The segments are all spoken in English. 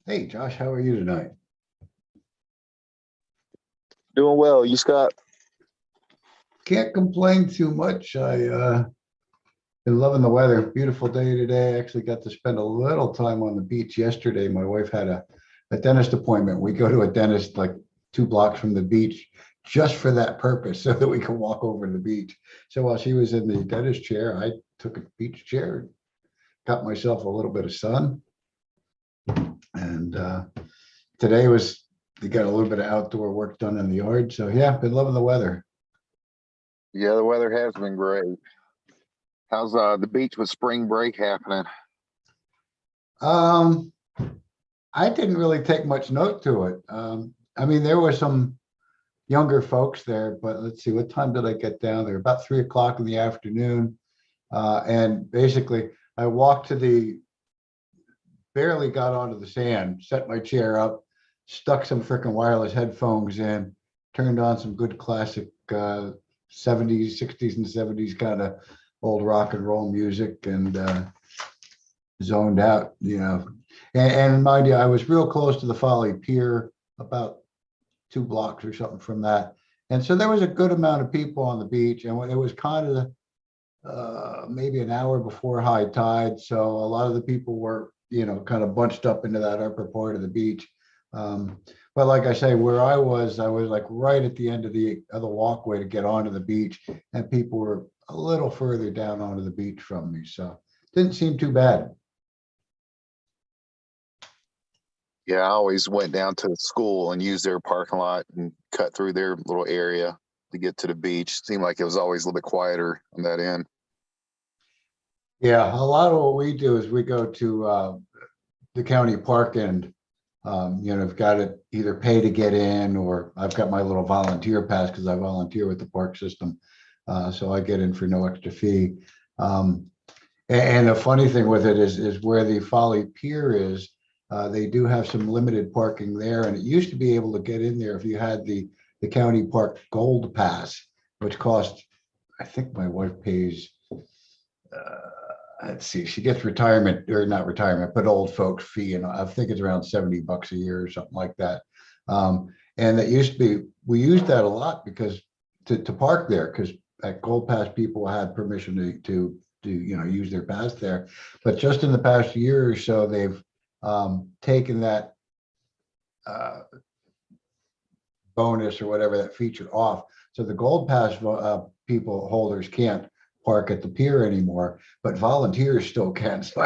Hey, Josh, how are you tonight? Doing well. You, Scott? Can't complain too much. Been loving the weather. Beautiful day today. Actually got to spend a little time on the beach yesterday. My wife had a dentist appointment. We go to a dentist like 2 blocks from the beach just for that purpose, so that we can walk over to the beach. So while she was in the dentist chair, I took a beach chair, got myself a little bit of sun, and today was we got a little bit of outdoor work done in the yard. So yeah, been loving the weather. Yeah, the weather has been great. How's the beach with spring break happening? Um, I didn't really take much note to it. I mean, there were some younger folks there, but let's see, what time did I get down there? About 3 o'clock in the afternoon. And basically, I walked to barely got onto the sand, set my chair up, stuck some freaking wireless headphones in, turned on some good classic 70s, 60s, and 70s kind of old rock and roll music, and zoned out, And mind you, I was real close to the Folly Pier, about 2 blocks or something from that. And so there was a good amount of people on the beach, and it was kind of maybe an hour before high tide. So a lot of the people were, kind of bunched up into that upper part of the beach. But like I say, where I was like right at the end of the walkway to get onto the beach, and people were a little further down onto the beach from me. So didn't seem too bad. Yeah, I always went down to the school and used their parking lot and cut through their little area to get to the beach. Seemed like it was always a little bit quieter on that end. Yeah, a lot of what we do is we go to the county park, and I've got to either pay to get in, or I've got my little volunteer pass because I volunteer with the park system. So I get in for no extra fee. Um, and the funny thing with it is where the Folly Pier is, they do have some limited parking there, and it used to be able to get in there if you had the county park gold pass, which cost, I think my wife pays, let's see, she gets retirement, or not retirement, but old folks fee, and I think it's around $70 a year or something like that. And that used to be, we used that a lot because to park there, because at Gold Pass people had permission to use their pass there. But just in the past year or so, they've taken that bonus or whatever, that feature off. So the Gold Pass people holders can't park at the pier anymore, but volunteers still can. So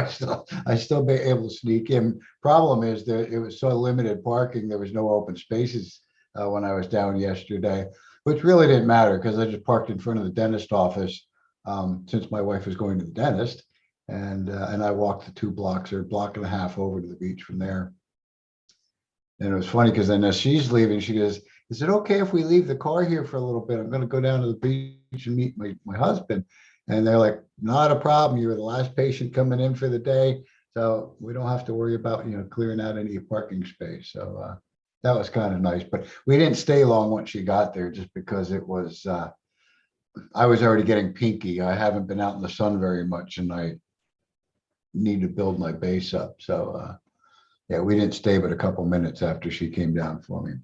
I still be able to sneak in. Problem is that it was so limited parking, there was no open spaces when I was down yesterday, which really didn't matter because I just parked in front of the dentist office, since my wife was going to the dentist, and I walked the 2 blocks or block and a half over to the beach from there. And it was funny because then as she's leaving, she goes, "Is it okay if we leave the car here for a little bit? I'm going to go down to the beach and meet my husband." And they're like, "Not a problem. You were the last patient coming in for the day, so we don't have to worry about clearing out any parking space." So that was kind of nice. But we didn't stay long once she got there, just because it was I was already getting pinky. I haven't been out in the sun very much, and I need to build my base up. So yeah, we didn't stay but a couple minutes after she came down for me.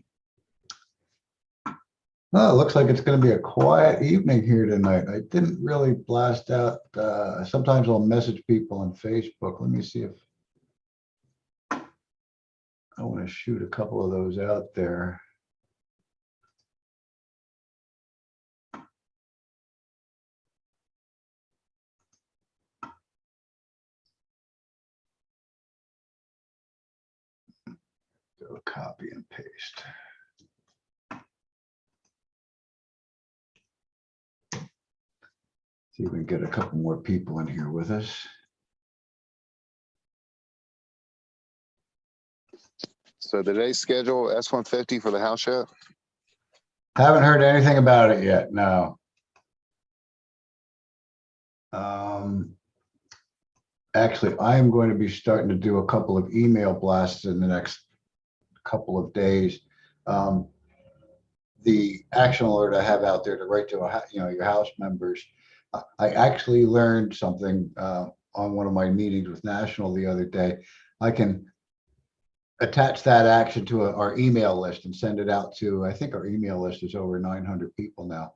Well, it looks like it's going to be a quiet evening here tonight. I didn't really blast out. Sometimes I'll message people on Facebook. Let me see if I want to shoot a couple of those out there. Go copy and paste. See if we can get a couple more people in here with us. So today's schedule S-150 for the house yet? Haven't heard anything about it yet. No. Actually, I am going to be starting to do a couple of email blasts in the next couple of days. The action alert I have out there to write to your house members. I actually learned something on one of my meetings with National the other day, I can attach that action to our email list and send it out to, I think our email list is over 900 people now.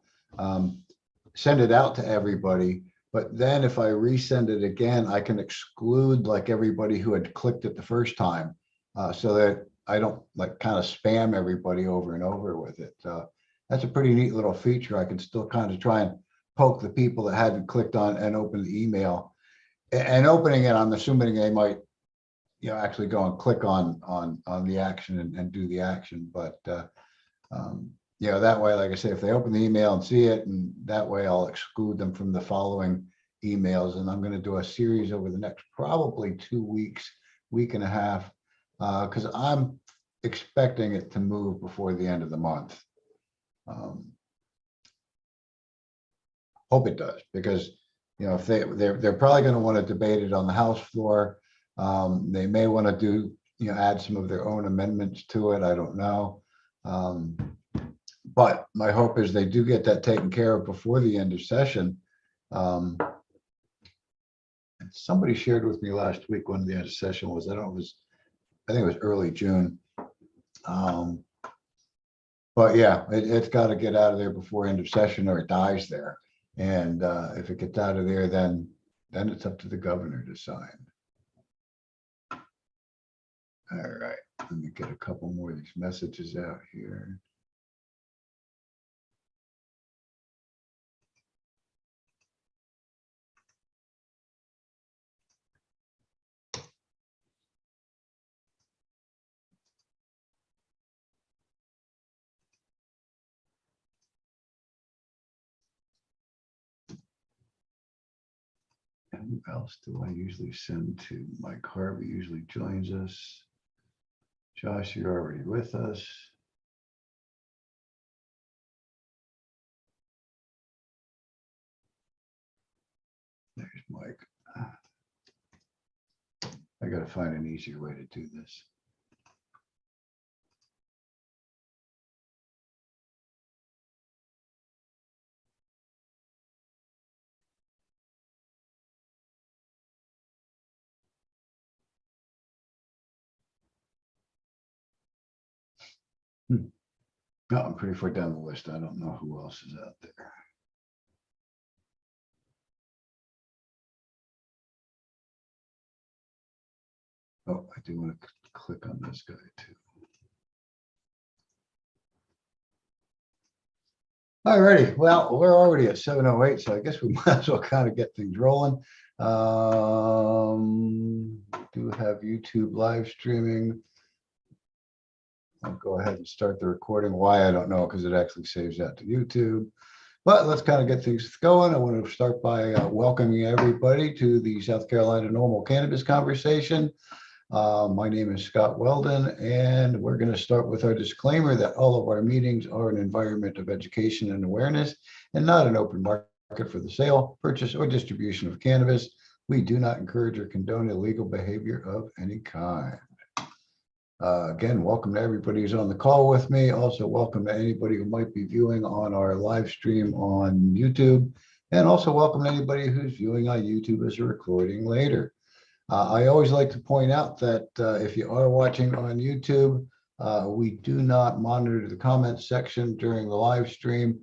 Send it out to everybody, but then if I resend it again, I can exclude like everybody who had clicked it the first time, so that I don't like kind of spam everybody over and over with it. That's a pretty neat little feature. I can still kind of try and poke the people that hadn't clicked on and open the email. And opening it, I'm assuming they might, actually go and click on the action and do the action. But that way, like I say, if they open the email and see it, and that way I'll exclude them from the following emails. And I'm going to do a series over the next probably 2 weeks, week and a half, because I'm expecting it to move before the end of the month. Hope it does, because if they're probably going to want to debate it on the House floor. They may want to do, add some of their own amendments to it. I don't know. But my hope is they do get that taken care of before the end of session. Somebody shared with me last week when the end of session was. I think it was early June. But yeah, it's got to get out of there before end of session, or it dies there. And if it gets out of there, then it's up to the governor to sign. All right, let me get a couple more of these messages out here. And who else do I usually send to? Mike Harvey usually joins us. Josh, you're already with us. There's Mike. I got to find an easier way to do this. No, I'm pretty far down the list. I don't know who else is out there. Oh, I do want to click on this guy too. All righty. Well, we're already at 7:08, so I guess we might as well kind of get things rolling. Do have YouTube live streaming. I'll go ahead and start the recording. Why, I don't know, because it actually saves that to YouTube. But let's kind of get things going. I want to start by welcoming everybody to the South Carolina NORML Cannabis Conversation. My name is Scott Weldon, and we're going to start with our disclaimer that all of our meetings are an environment of education and awareness and not an open market for the sale, purchase, or distribution of cannabis. We do not encourage or condone illegal behavior of any kind. Again, welcome to everybody who's on the call with me. Also, welcome to anybody who might be viewing on our live stream on YouTube. And also welcome to anybody who's viewing on YouTube as a recording later. I always like to point out that if you are watching on YouTube, we do not monitor the comments section during the live stream.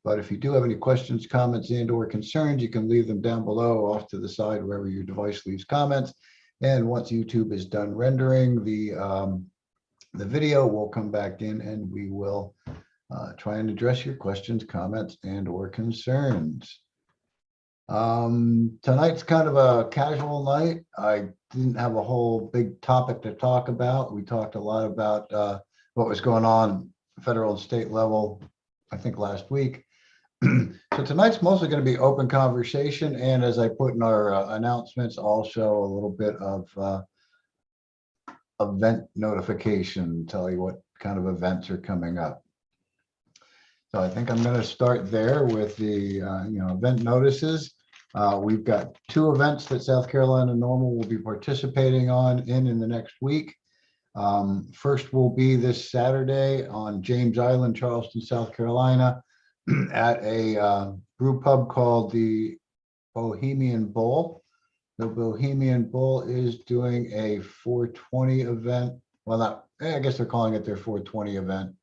But if you do have any questions, comments, and or concerns, you can leave them down below off to the side wherever your device leaves comments. And once YouTube is done rendering the video, we'll come back in and we will try and address your questions, comments, and or concerns. Tonight's kind of a casual night. I didn't have a whole big topic to talk about. We talked a lot about what was going on federal and state level, I think last week. So tonight's mostly going to be open conversation, and as I put in our announcements, also a little bit of event notification, tell you what kind of events are coming up. So I think I'm going to start there with the event notices. We've got 2 events that South Carolina NORML will be participating on in the next week. First will be this Saturday on James Island, Charleston, South Carolina, at a brew pub called the Bohemian Bowl. The Bohemian Bull is doing a 420 event. Well, not, I guess they're calling it their 420 event.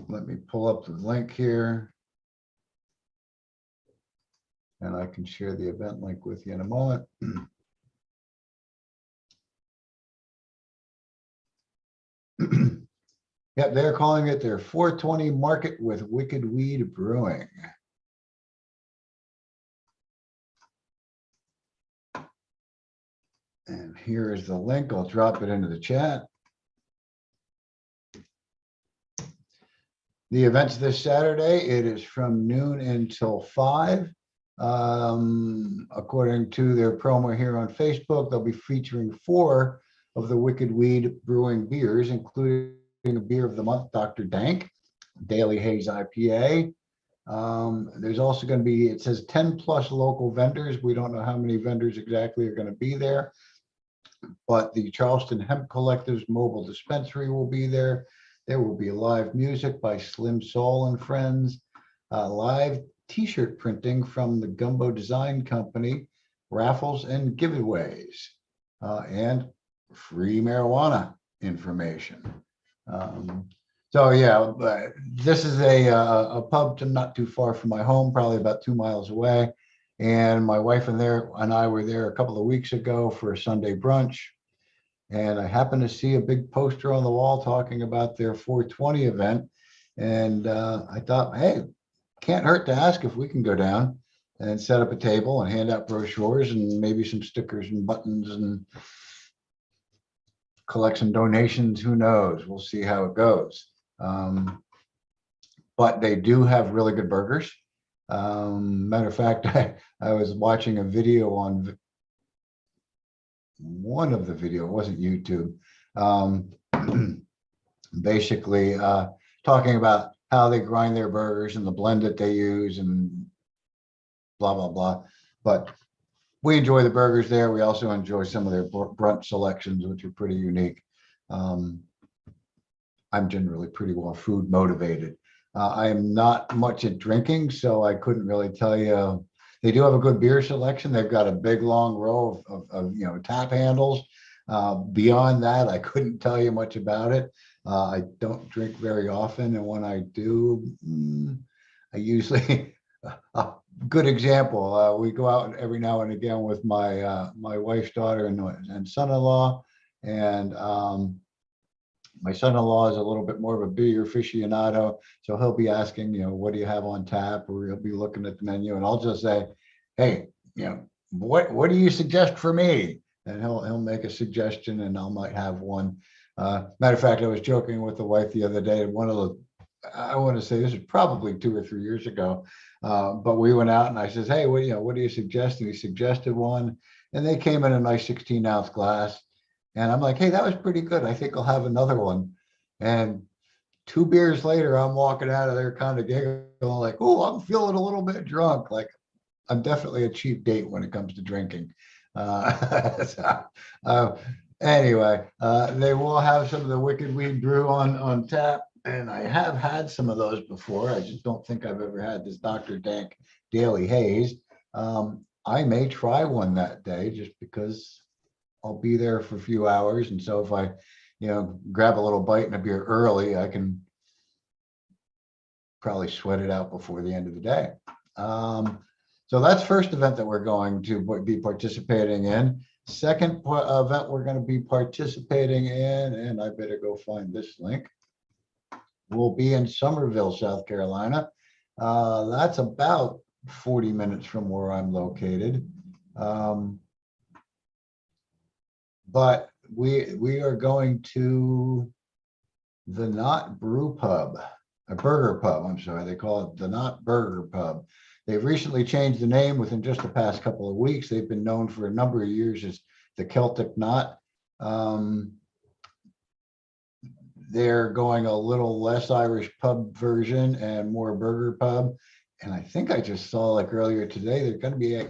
Let me pull up the link here. And I can share the event link with you in a moment. Yep, they're calling it their 420 Market with Wicked Weed Brewing. And here is the link. I'll drop it into the chat. The event's this Saturday. It is from noon until 5. According to their promo here on Facebook, they'll be featuring 4 of the Wicked Weed Brewing beers, including a beer of the month, Dr. Dank, Daily Haze IPA. There's also going to be, it says 10 plus local vendors. We don't know how many vendors exactly are going to be there, but the Charleston Hemp Collective's mobile dispensary will be there. There will be live music by Slim Soul and Friends, live t-shirt printing from the Gumbo Design Company, raffles and giveaways, and free marijuana information. So yeah, this is a pub not too far from my home, probably about 2 miles away. And my wife and I were there a couple of weeks ago for a Sunday brunch. And I happened to see a big poster on the wall talking about their 420 event. And I thought, hey, can't hurt to ask if we can go down and set up a table and hand out brochures and maybe some stickers and buttons and collect some donations. Who knows? We'll see how it goes. But they do have really good burgers. Matter of fact, I was watching a video on one of the video, it wasn't YouTube, basically talking about how they grind their burgers and the blend that they use and blah, blah, blah. But we enjoy the burgers there. We also enjoy some of their brunch selections, which are pretty unique. I'm generally pretty well food motivated. I am not much at drinking, so I couldn't really tell you. They do have a good beer selection. They've got a big long row of tap handles. Beyond that, I couldn't tell you much about it. I don't drink very often, and when I do, I usually a good example. We go out every now and again with my my wife's daughter and son-in-law, and my son-in-law is a little bit more of a beer aficionado, so he'll be asking, what do you have on tap, or he'll be looking at the menu, and I'll just say, hey, what do you suggest for me? And he'll make a suggestion, and I might have one. Matter of fact, I was joking with the wife the other day, and I want to say this is probably 2 or 3 years ago, but we went out and I says, hey, what do you suggest? And he suggested one, and they came in a nice 16-ounce glass. And I'm like, hey, that was pretty good. I think I'll have another one. And 2 beers later, I'm walking out of there kind of giggling, like, oh, I'm feeling a little bit drunk. Like, I'm definitely a cheap date when it comes to drinking. Anyway, they will have some of the Wicked Weed Brew on tap. And I have had some of those before. I just don't think I've ever had this Dr. Dank Daily Haze. I may try one that day just because I'll be there for a few hours. And so if I, grab a little bite and a beer early, I can probably sweat it out before the end of the day. So that's first event that we're going to be participating in. Second event we're going to be participating in, and I better go find this link, will be in Somerville, South Carolina. That's about 40 minutes from where I'm located. But we are going to the Not Brew Pub, a burger pub, I'm sorry, they call it the Not Burger Pub. They've recently changed the name within just the past couple of weeks. They've been known for a number of years as the Celtic Knot. They're going a little less Irish pub version and more burger pub. And I think I just saw, like earlier today, they're going to be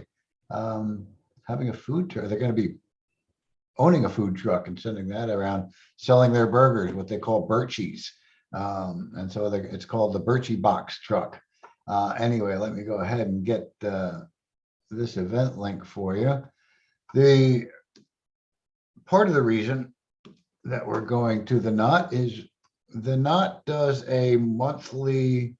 having a food truck. They're going to be owning a food truck and sending that around, selling their burgers, what they call Birchies. And so it's called the Birchie Box truck. Anyway, let me go ahead and get this event link for you. The part of the reason that we're going to the Knot is the Knot does a monthly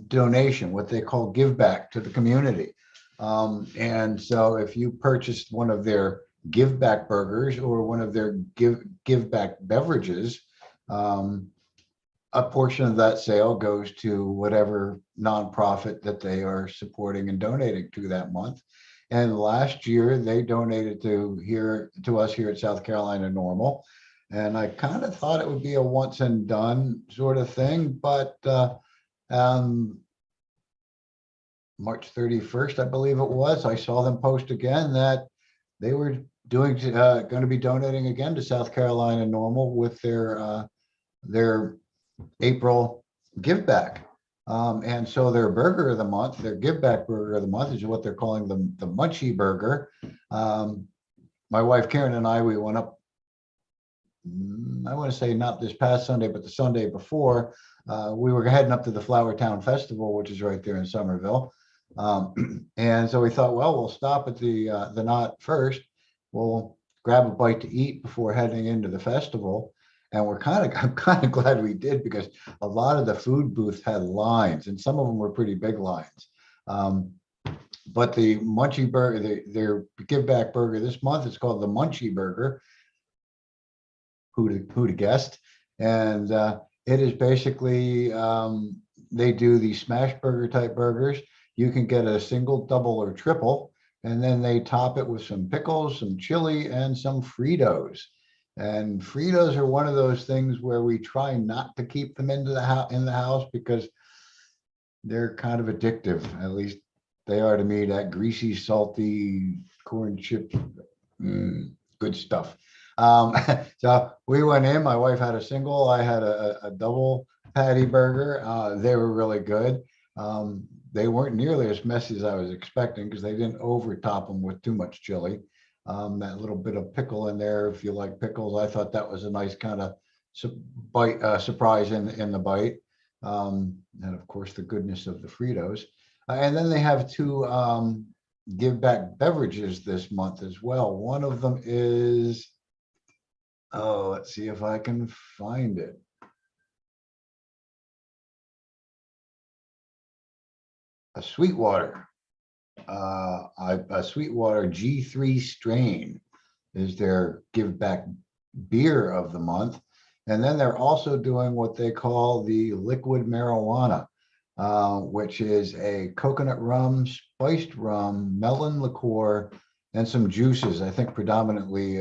donation, what they call give back to the community. And so if you purchased one of their give back burgers or one of their give back beverages, a portion of that sale goes to whatever nonprofit that they are supporting and donating to that month. And last year they donated to us here at South Carolina NORML. And I kind of thought it would be a once and done sort of thing, but March 31st, I believe it was, I saw them post again that they were going to be donating again to South Carolina NORML with their April give back. And so their burger of the month, their give back burger of the month is what they're calling the Munchie Burger. My wife Karen and I, we went up, I want to say not this past Sunday, but the Sunday before. We were heading up to the Flowertown Festival, which is right there in Somerville. And so we thought, well, we'll stop at the Knot first. We'll grab a bite to eat before heading into the festival. And I'm kind of glad we did, because a lot of the food booths had lines, and some of them were pretty big lines. But the Munchie Burger, their give back burger this month is called the Munchie Burger. Who to guessed? And it is basically, they do the smash burger type burgers. You can get a single, double, or triple, and then they top it with some pickles, some chili, and some Fritos. And Fritos are one of those things where we try not to keep them in the house because they're kind of addictive. At least they are to me. That greasy, salty corn chips, good stuff. So we went in. My wife had a single. I had a double patty burger. They were really good. They weren't nearly as messy as I was expecting because they didn't overtop them with too much chili. That little bit of pickle in there, if you like pickles, I thought that was a nice kind of surprise in the bite. And of course, the goodness of the Fritos. And then they have two give back beverages this month as well. One of them is, let's see if I can find it. A Sweetwater. A Sweetwater G3 strain is their give back beer of the month. And then they're also doing what they call the liquid marijuana, which is a coconut rum, spiced rum, melon liqueur, and some juices. I think predominantly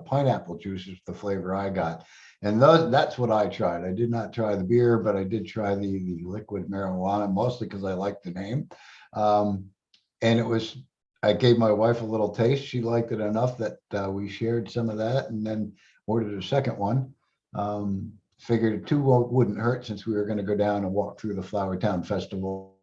pineapple juices, the flavor I got. And that's what I tried. I did not try the beer, but I did try the liquid marijuana, mostly because I liked the name. And I gave my wife a little taste. She liked it enough that we shared some of that and then ordered a second one. Figured two wouldn't hurt since we were going to go down and walk through the Flowertown Festival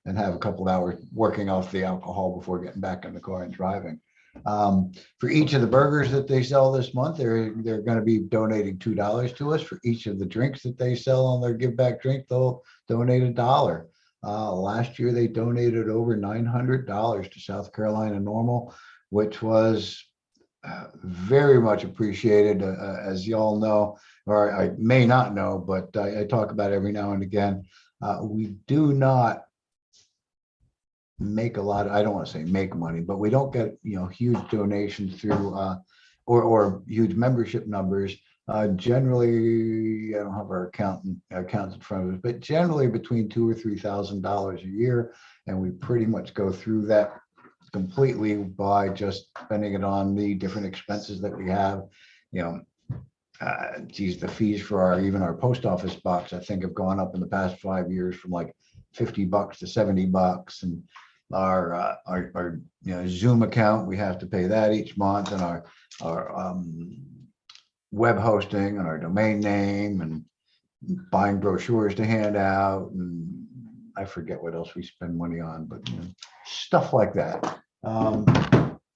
and have a couple of hours working off the alcohol before getting back in the car and driving. For each of the burgers that they sell this month, they're going to be donating $2 to us. For each of the drinks that they sell on their give back drink, they'll donate $1. Last year, they donated over $900 to South Carolina NORML, which was very much appreciated. As you all know, or I may not know, but I talk about it every now and again. We do not make a lot of, I don't want to say make money, but we don't get huge donations through or huge membership numbers. Generally, I don't have our accounts in front of us, but generally between $2,000 or $3,000 a year, and we pretty much go through that completely by just spending it on the different expenses that we have. Geez, the fees for even our post office box, I think, have gone up in the past 5 years from like $50 to $70, and our Zoom account, we have to pay that each month, and our web hosting and our domain name and buying brochures to hand out, and I forget what else we spend money on, but stuff like that.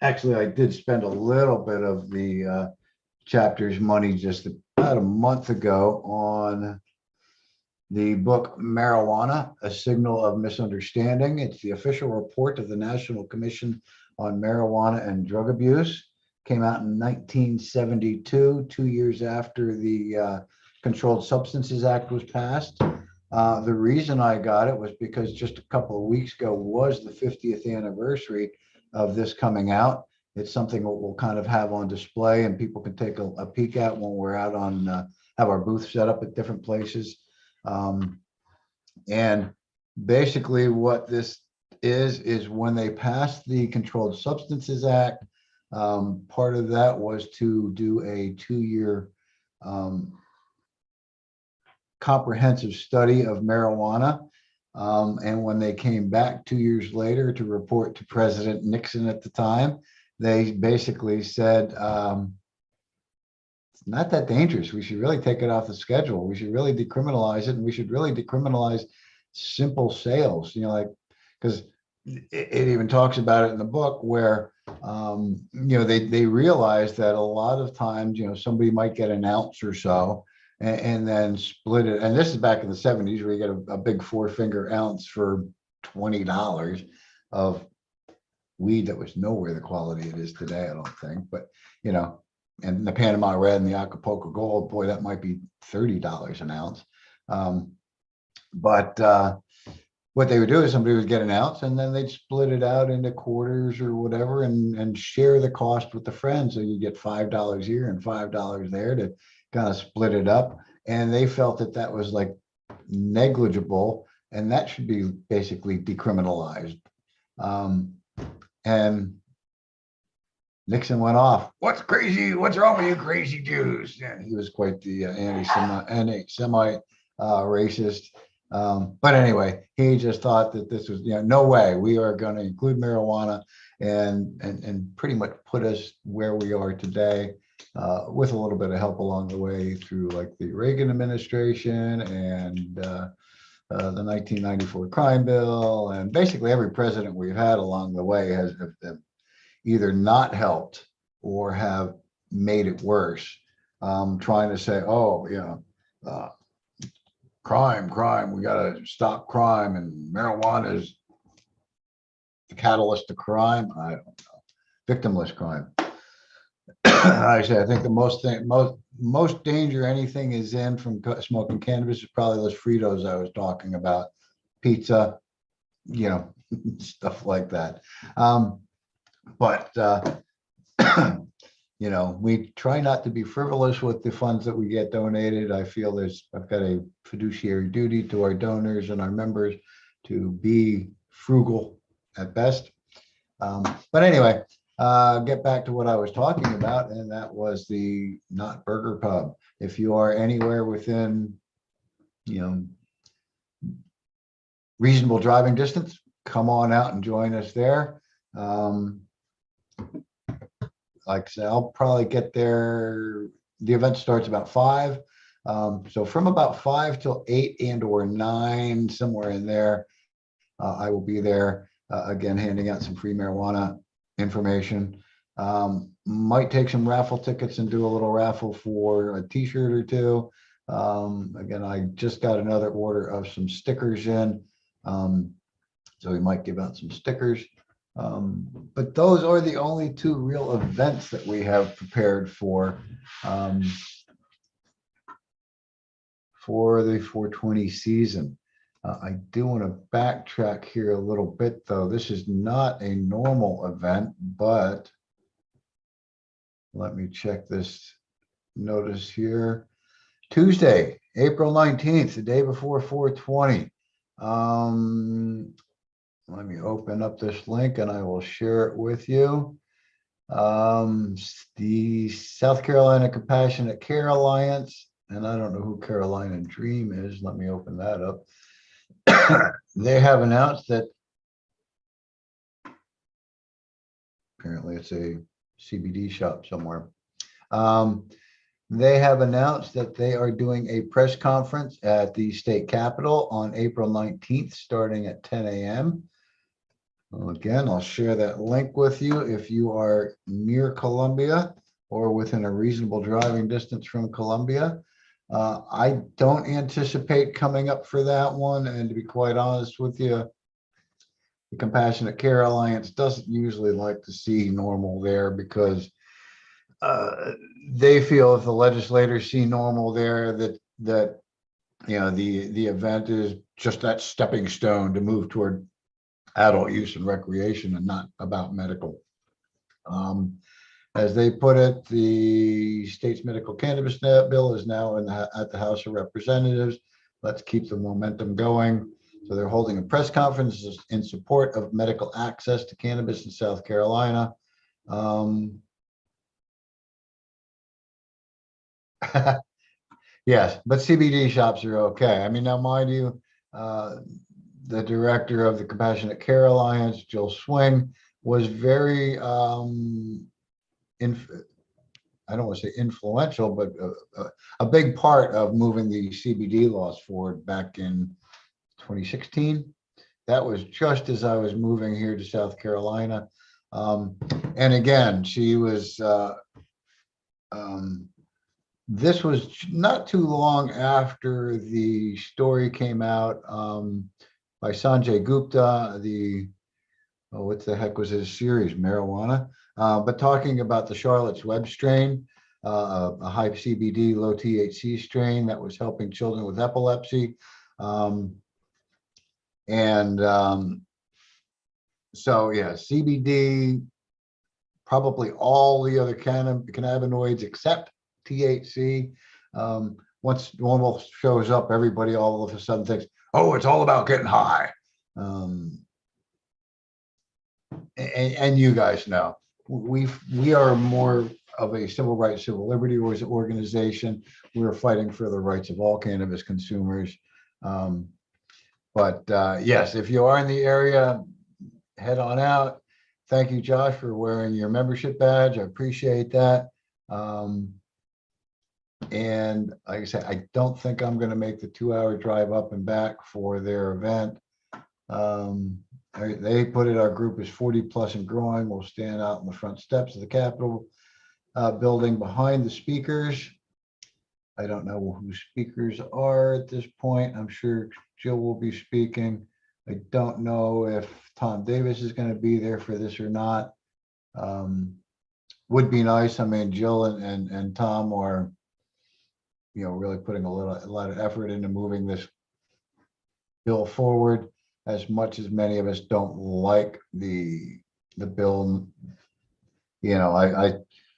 Actually, I did spend a little bit of the chapter's money just about a month ago on the book Marijuana, A Signal of Misunderstanding. It's the official report of the National Commission on Marijuana and Drug Abuse. Came out in 1972, 2 years after the Controlled Substances Act was passed. The reason I got it was because just a couple of weeks ago was the 50th anniversary of this coming out. It's something that we'll kind of have on display and people can take a peek at when we're out on, have our booth set up at different places. And basically what this is when they passed the Controlled Substances Act, part of that was to do a 2-year comprehensive study of marijuana. And when they came back 2 years later to report to President Nixon at the time, they basically said, it's not that dangerous. We should really take it off the schedule. We should really decriminalize it. And we should really decriminalize simple sales, like, because it even talks about it in the book where, they realized that a lot of times, somebody might get an ounce or so and then split it. And this is back in the 70s where you get a big 4-finger ounce for $20 of weed that was nowhere the quality it is today, I don't think. But, and the Panama Red and the Acapulco Gold, boy, that might be $30 an ounce. But what they would do is somebody would get an ounce and then they'd split it out into quarters or whatever and share the cost with the friends. So you get $5 here and $5 there to kind of split it up. And they felt that that was like negligible and that should be basically decriminalized. And Nixon went off. What's crazy? What's wrong with you crazy Jews? Yeah, he was quite the anti-Semite racist. But anyway, he just thought that this was, no way, we are going to include marijuana and pretty much put us where we are today, with a little bit of help along the way through like the Reagan administration and the 1994 crime bill. And basically every president we've had along the way has either not helped or have made it worse, trying to say, crime, we got to stop crime and marijuana is the catalyst to crime. I don't know. Victimless crime. I think the most danger anything is in from smoking cannabis is probably those Fritos I was talking about, pizza, stuff like that. But we try not to be frivolous with the funds that we get donated. I feel I've got a fiduciary duty to our donors and our members to be frugal at best. But anyway, get back to what I was talking about, and that was the Not Burger Pub. If you are anywhere within, reasonable driving distance, come on out and join us there. Like I said, I'll probably get there. The event starts about 5. So from about 5 till 8 and or 9, somewhere in there, I will be there again, handing out some free marijuana information. Might take some raffle tickets and do a little raffle for a t-shirt or two. Again, I just got another order of some stickers in. So we might give out some stickers. But those are the only 2 real events that we have prepared for the 420 season. I do want to backtrack here a little bit, though. This is not a normal event, but let me check this notice here. Tuesday, April 19th, the day before 420. Let me open up this link and I will share it with you. The South Carolina Compassionate Care Alliance, and I don't know who Carolina Dream is. Let me open that up. They have announced that apparently it's a CBD shop somewhere. They have announced that they are doing a press conference at the state capitol on April 19th, starting at 10 a.m. Again, I'll share that link with you if you are near Columbia or within a reasonable driving distance from Columbia. I don't anticipate coming up for that one. And to be quite honest with you, the Compassionate Care Alliance doesn't usually like to see NORML there because they feel if the legislators see NORML there, that the event is just that stepping stone to move toward adult use and recreation and not about medical. As they put it, the state's medical cannabis bill is now at the House of Representatives. Let's keep the momentum going. So they're holding a press conference in support of medical access to cannabis in South Carolina. Yes, but CBD shops are okay. I mean, now mind you, the director of the Compassionate Care Alliance, Jill Swing, was very I don't want to say influential, but a big part of moving the CBD laws forward back in 2016. That was just as I was moving here to South Carolina. And again, she was, this was not too long after the story came out by Sanjay Gupta, what the heck was his series, Marijuana? But talking about the Charlotte's Web strain, a high CBD, low THC strain that was helping children with epilepsy. So yeah, CBD, probably all the other cannabinoids except THC. Once NORML shows up, everybody all of a sudden thinks, oh, it's all about getting high. And you guys know, we are more of a civil rights, civil liberty organization. We're fighting for the rights of all cannabis consumers. But yes, if you are in the area, head on out. Thank you, Josh, for wearing your membership badge. I appreciate that. And like I said, I don't think I'm going to make the 2-hour drive up and back for their event. They put it, our group is 40 plus and growing. We'll stand out in the front steps of the Capitol building behind the speakers. I don't know who speakers are at this point. I'm sure Jill will be speaking. I don't know if Tom Davis is going to be there for this or not. Would be nice. I mean, Jill and Tom are, really putting a lot of effort into moving this bill forward. As much as many of us don't like the bill,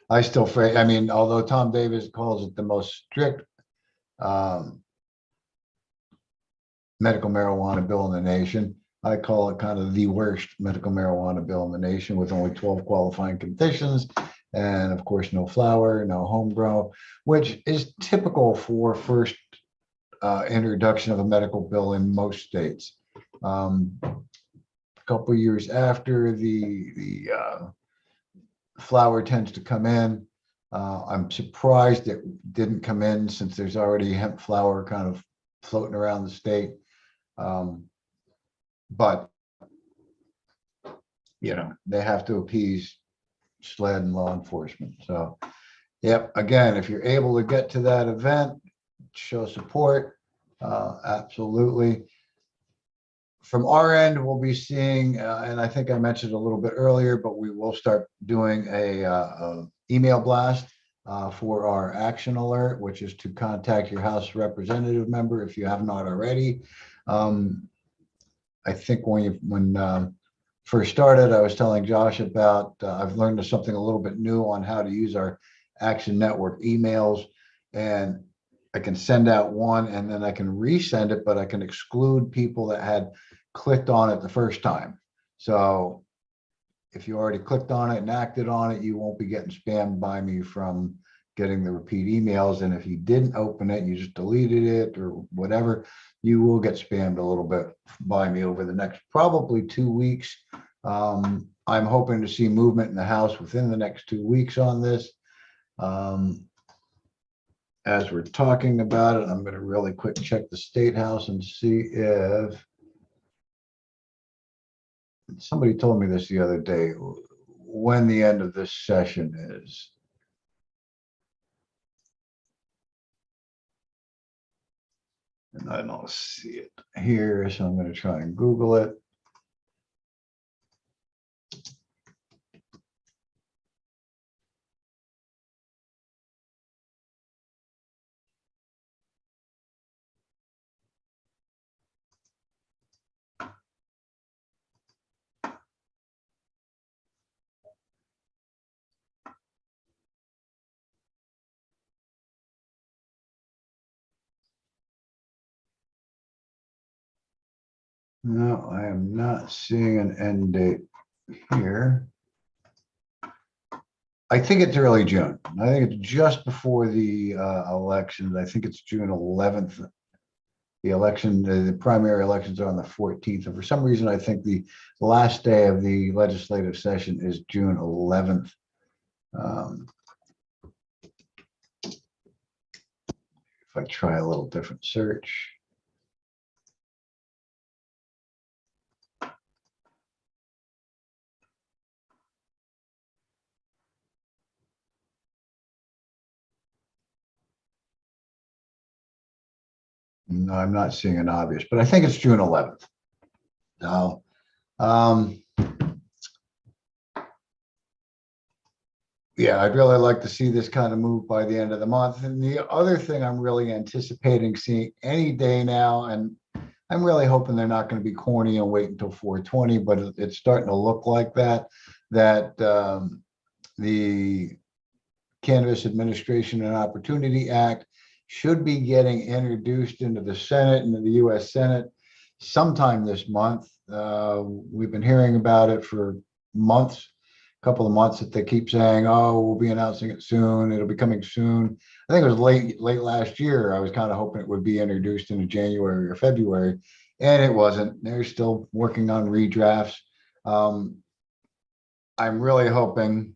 I still, I mean, although Tom Davis calls it the most strict medical marijuana bill in the nation, I call it kind of the worst medical marijuana bill in the nation, with only 12 qualifying conditions. And of course, no flower, no home grow, which is typical for first introduction of a medical bill in most states. A couple of years after the flower tends to come in. I'm surprised it didn't come in, since there's already hemp flower kind of floating around the state. But they have to appease SLED and law enforcement. So, yep, again, if you're able to get to that event, show support. Absolutely. From our end, we'll be seeing, and I think I mentioned a little bit earlier, but we will start doing a email blast for our action alert, which is to contact your House representative member if you have not already. I think when first started, I was telling Josh about, I've learned something a little bit new on how to use our Action Network emails, and I can send out one and then I can resend it, but I can exclude people that had clicked on it the first time. So if you already clicked on it and acted on it, you won't be getting spammed by me from getting the repeat emails. And if you didn't open it, you just deleted it or whatever, you will get spammed a little bit by me over the next probably 2 weeks. I'm hoping to see movement in the House within the next 2 weeks on this. As we're talking about it, I'm going to really quick check the State House and see if somebody told me this the other day, when the end of this session is. And I don't see it here, so I'm going to try and Google it. No, I am not seeing an end date here. I think it's early June. I think it's just before the elections. I think it's June 11th. The election, the primary elections are on the 14th. And for some reason, I think the last day of the legislative session is June 11th. If I try a little different search. No, I'm not seeing an obvious, but I think it's June 11th. Now, yeah, I'd really like to see this kind of move by the end of the month. And the other thing I'm really anticipating seeing any day now, and I'm really hoping they're not going to be corny and wait until 420, but it's starting to look like that, the Cannabis Administration and Opportunity Act should be getting introduced into the Senate, into the US Senate sometime this month. We've been hearing about it for months, a couple of months that they keep saying, oh, we'll be announcing it soon. It'll be coming soon. I think it was late last year. I was kind of hoping it would be introduced into January or February, and it wasn't. They're still working on redrafts. I'm really hoping.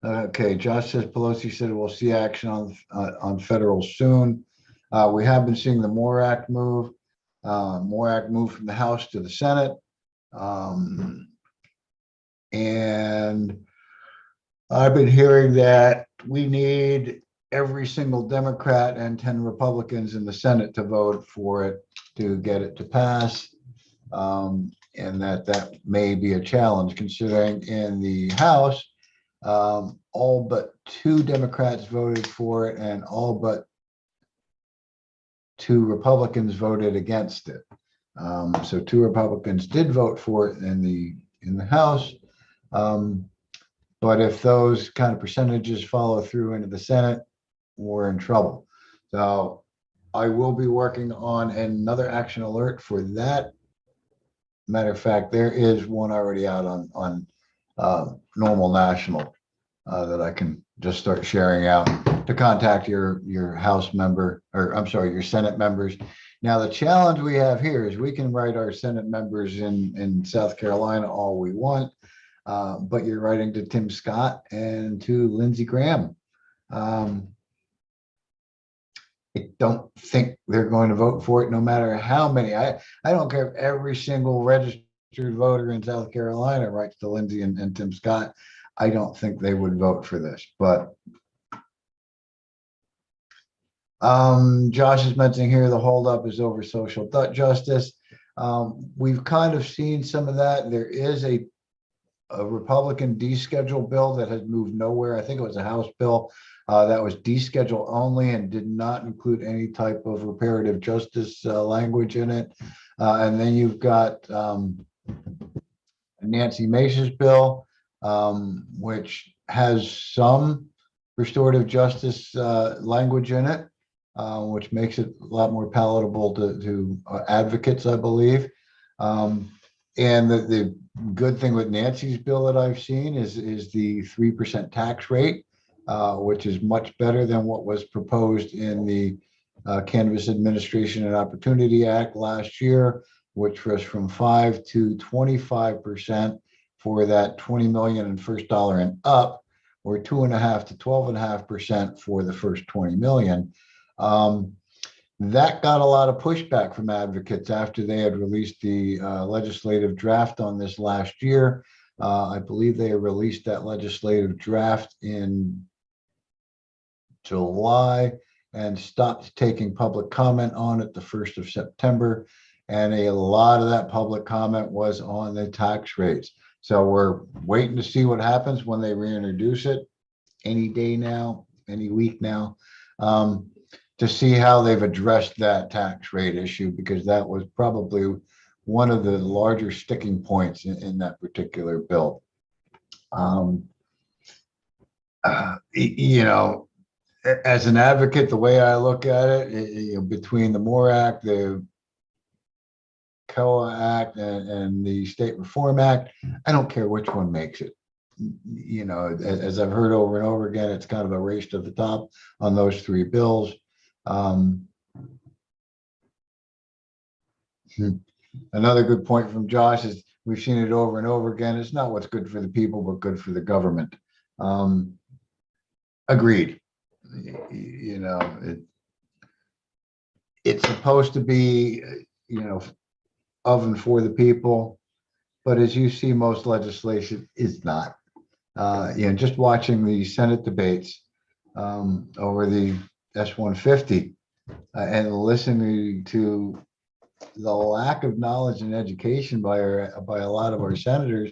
Okay, Josh says Pelosi said we'll see action on federal soon. We have been seeing the MORE Act move. MORE Act move from the House to the Senate. And I've been hearing that we need every single Democrat and 10 Republicans in the Senate to vote for it to get it to pass. And that may be a challenge considering in the House, all but 2 Democrats voted for it and all but 2 Republicans voted against it. So 2 Republicans did vote for it in the House. But if those kind of percentages follow through into the Senate, we're in trouble. So I will be working on another action alert for that. Matter of fact, there is one already out on NORML National that I can just start sharing out to contact your House member, or I'm sorry, your Senate members. Now, the challenge we have here is we can write our Senate members in South Carolina all we want, but you're writing to Tim Scott and to Lindsey Graham. I don't think they're going to vote for it, no matter how many. I don't care if every single registered voter in South Carolina writes to Lindsey and Tim Scott. I don't think they would vote for this, but Josh is mentioning here the holdup is over social justice. We've kind of seen some of that. There is a Republican deschedule bill that has moved nowhere. I think it was a House bill that was deschedule only and did not include any type of reparative justice language in it. And then you've got Nancy Mace's bill, which has some restorative justice language in it, which makes it a lot more palatable to advocates, I believe. And the good thing with Nancy's bill that I've seen is the 3% tax rate, which is much better than what was proposed in the Cannabis Administration and Opportunity Act last year, which was from 5 to 25% for that 20 million in first dollar and up, or 2.5 to 12.5% for the first 20 million. That got a lot of pushback from advocates after they had released the legislative draft on this last year. I believe they released that legislative draft in July, and stopped taking public comment on it the 1st of September. And a lot of that public comment was on the tax rates. So we're waiting to see what happens when they reintroduce it any day now, any week now, to see how they've addressed that tax rate issue, because that was probably one of the larger sticking points in that particular bill. You know, as an advocate, the way I look at it, you know, between the MORE Act, the COA Act, and the State Reform Act, I don't care which one makes it. You know, as I've heard over and over again, it's kind of a race to the top on those three bills. Another good point from Josh is we've seen it over and over again. It's not what's good for the people, but good for the government. Agreed. You know, it's supposed to be, you know, of and for the people, but as you see, most legislation is not. You know, just watching the Senate debates over the S-150 and listening to the lack of knowledge and education by a lot of our senators,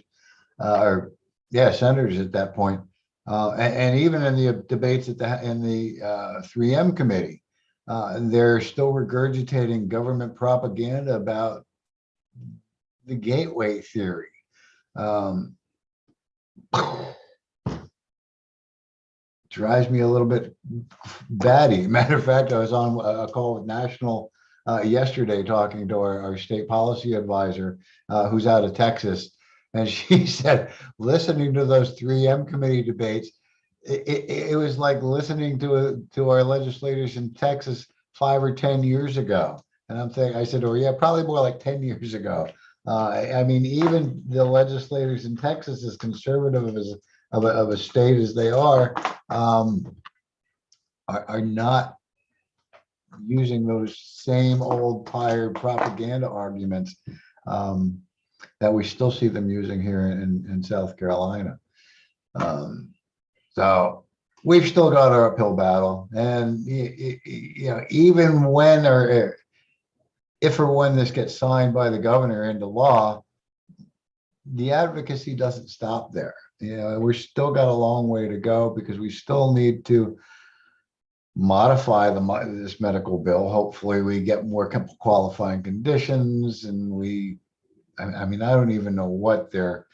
senators at that point, and even in the debates in the 3M committee, they're still regurgitating government propaganda about the gateway theory. Drives me a little bit batty. Matter of fact, I was on a call with National yesterday talking to our state policy advisor, who's out of Texas. And she said, listening to those 3M committee debates, it was like listening to our legislators in Texas 5 or 10 years ago. And I'm thinking, I said, oh yeah, probably more like 10 years ago. I mean, even the legislators in Texas, as conservative as of a state as they are not using those same old tired propaganda arguments that we still see them using here in South Carolina. So we've still got our uphill battle, and you know, even when or if or when this gets signed by the governor into law, the advocacy doesn't stop there. You know, we're still got a long way to go, because we still need to modify this medical bill. Hopefully we get more qualifying conditions, and I mean, I don't even know what their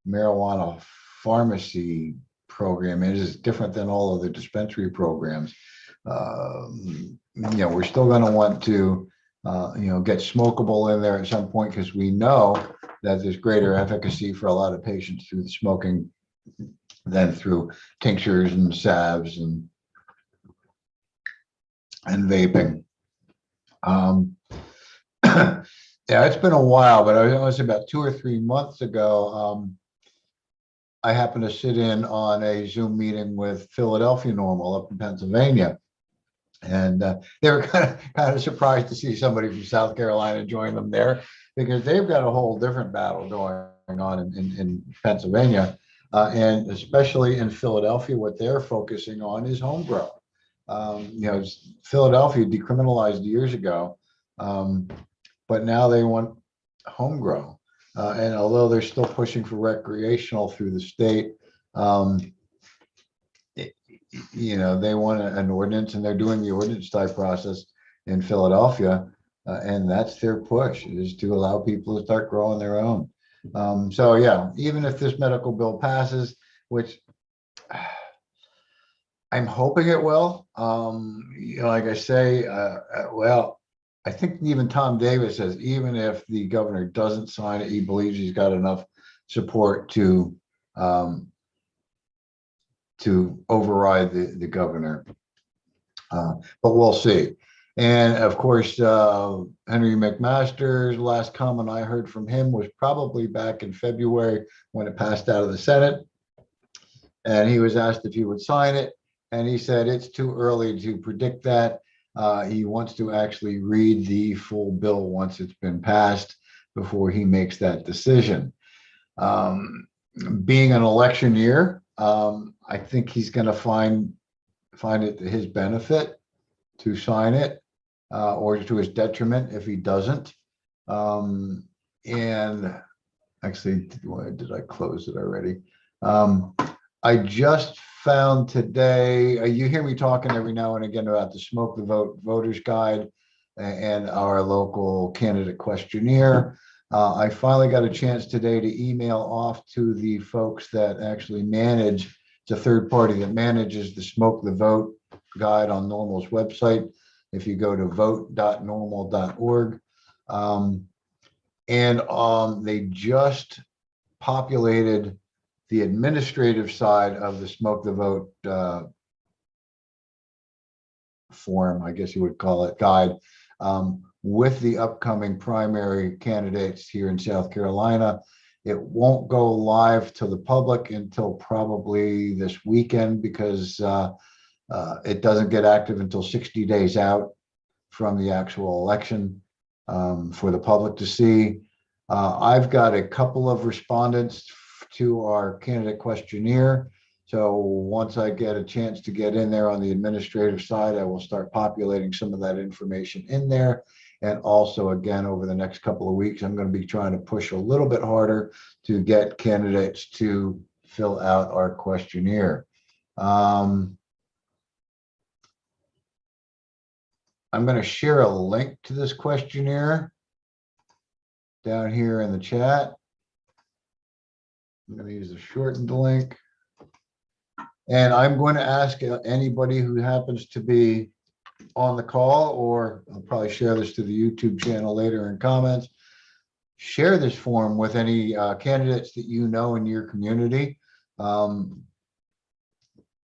marijuana pharmacy program is. It's different than all of the dispensary programs. You know, we're still going to want to, you know, get smokable in there at some point, because we know that there's greater efficacy for a lot of patients through the smoking than through tinctures and salves and vaping. Yeah, it's been a while, but I was about 2 or 3 months ago. I happened to sit in on a Zoom meeting with Philadelphia NORML up in Pennsylvania, and they were kind of surprised to see somebody from South Carolina join them there, because they've got a whole different battle going on in Pennsylvania, and especially in Philadelphia. What they're focusing on is home grow. You know, Philadelphia decriminalized years ago, but now they want home grow. And although they're still pushing for recreational through the state, you know, they want an ordinance, and they're doing the ordinance type process in Philadelphia. And that's their push, is to allow people to start growing their own. So yeah, even if this medical bill passes, which I'm hoping it will, you know, like I say, well, I think even Tom Davis says, even if the governor doesn't sign it, he believes he's got enough support to override the governor. But we'll see. And of course, Henry McMaster's last comment I heard from him was probably back in February when it passed out of the Senate. And he was asked if he would sign it. And he said it's too early to predict that. He wants to actually read the full bill once it's been passed before he makes that decision. Being an election year, I think he's going to find it to his benefit to sign it, or to his detriment if he doesn't. And actually, did I close it already? I just found today, you hear me talking every now and again about the Smoke the Vote Voters Guide and our local candidate questionnaire. I finally got a chance today to email off to the folks that actually manage, it's a third party that manages the Smoke the Vote Guide on NORML's website. If you go to vote.norml.org. They just populated the administrative side of the Smoke the Vote form, I guess you would call it, guide, with the upcoming primary candidates here in South Carolina. It won't go live to the public until probably this weekend because it doesn't get active until 60 days out from the actual election for the public to see. I've got a couple of respondents to our candidate questionnaire. So once I get a chance to get in there on the administrative side, I will start populating some of that information in there. And also, again, over the next couple of weeks, I'm going to be trying to push a little bit harder to get candidates to fill out our questionnaire. I'm going to share a link to this questionnaire down here in the chat. I'm going to use the shortened link. And I'm going to ask anybody who happens to be on the call, or I'll probably share this to the YouTube channel later in comments, share this form with any candidates that you know in your community or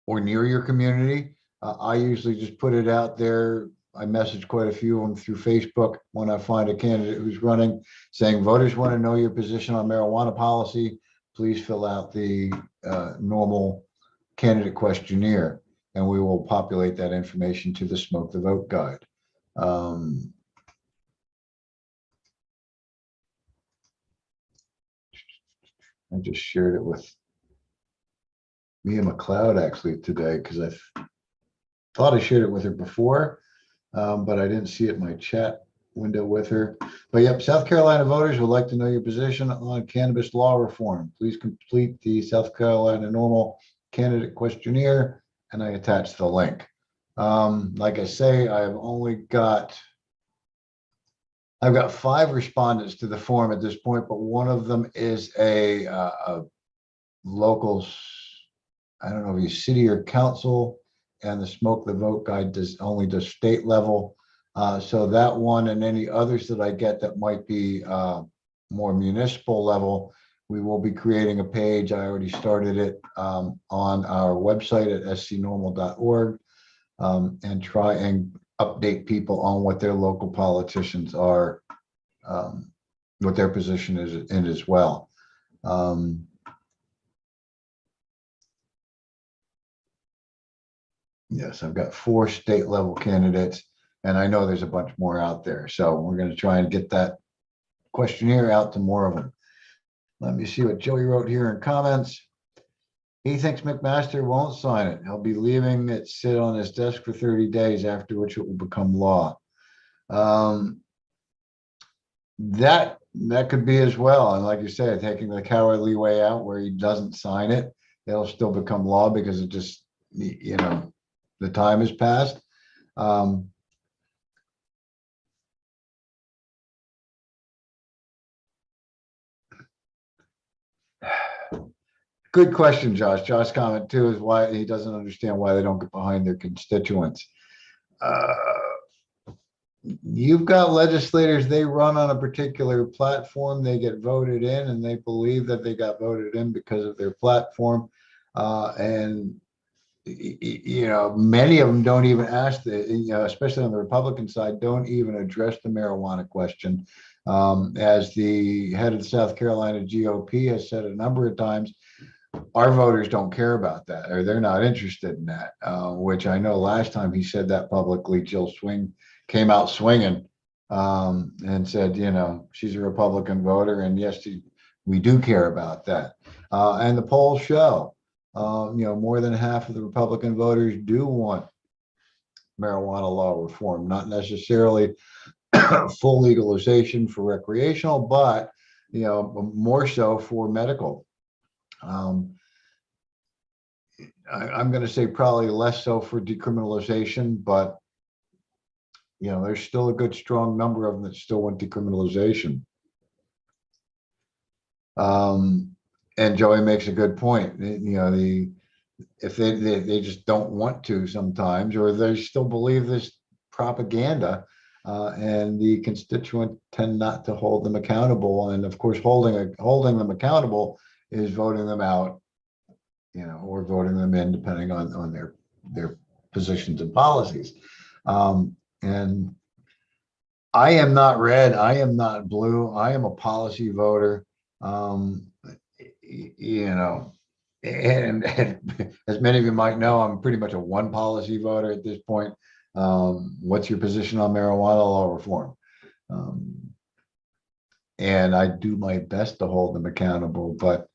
near your community. I usually just put it out there. I message quite a few of them through Facebook when I find a candidate who's running, saying voters want to know your position on marijuana policy. Please fill out the NORML candidate questionnaire, and we will populate that information to the Smoke the Vote Guide. I just shared it with Mia McLeod actually today because I thought I shared it with her before, but I didn't see it in my chat window with her. But yep, South Carolina voters would like to know your position on cannabis law reform. Please complete the South Carolina NORML candidate questionnaire, and I attached the link. Like I say, I've got 5 respondents to the form at this point, but one of them is a local, I don't know if he's city or council, and the Smoke the Vote Guide only does state level. So that one and any others that I get that might be more municipal level, we will be creating a page. I already started it on our website at scnormal.org and try and update people on what their local politicians are, what their position is in as well. Yes, I've got 4 state level candidates, and I know there's a bunch more out there. So we're going to try and get that questionnaire out to more of them. Let me see what Joey wrote here in comments. He thinks McMaster won't sign it. He'll be leaving it sit on his desk for 30 days, after which it will become law. That could be as well. And like you said, taking the cowardly way out where he doesn't sign it, it'll still become law because it just, you know, the time has passed. Good question, Josh. Josh's comment too is why he doesn't understand why they don't get behind their constituents. You've got legislators, they run on a particular platform, they get voted in, and they believe that they got voted in because of their platform. And you know, many of them don't even ask especially on the Republican side, don't even address the marijuana question. As the head of the South Carolina GOP has said a number of times, our voters don't care about that, or they're not interested in that, which I know last time he said that publicly, Jill Swing came out swinging and said, you know, she's a Republican voter, and yes, we do care about that. And the polls show, you know, more than half of the Republican voters do want marijuana law reform, not necessarily full legalization for recreational, but more so for medical. I'm going to say probably less so for decriminalization, but there's still a good strong number of them that still want decriminalization. And Joey makes a good point. If they just don't want to sometimes, or they still believe this propaganda, and the constituents tend not to hold them accountable. And of course, holding them accountable is voting them out, or voting them in, depending on their positions and policies. And I am not red. I am not blue. I am a policy voter. And as many of you might know, I'm pretty much a one policy voter at this point. What's your position on marijuana law reform? And I do my best to hold them accountable, but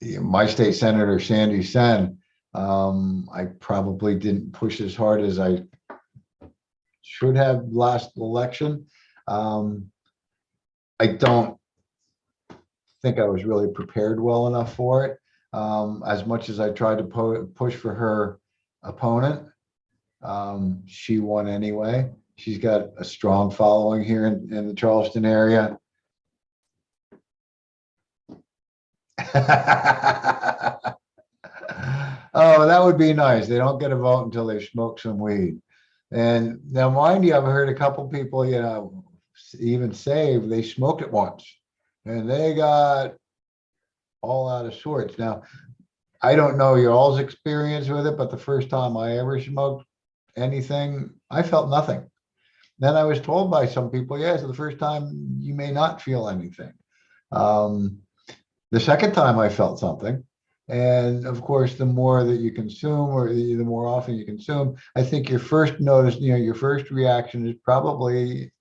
my state senator, Sandy Sen, I probably didn't push as hard as I should have last election. I don't think I was really prepared well enough for it. As much as I tried to push for her opponent, she won anyway. She's got a strong following here in the Charleston area. Oh, that would be nice. They don't get a vote until they smoke some weed. And now, mind you, I've heard a couple people, even say they smoked it once and they got all out of sorts. Now, I don't know your all's experience with it, but the first time I ever smoked anything, I felt nothing. Then I was told by some people, yes, the first time you may not feel anything. The second time I felt something. And of course, the more that you consume, or the more often you consume, I think your first notice, your first reaction is probably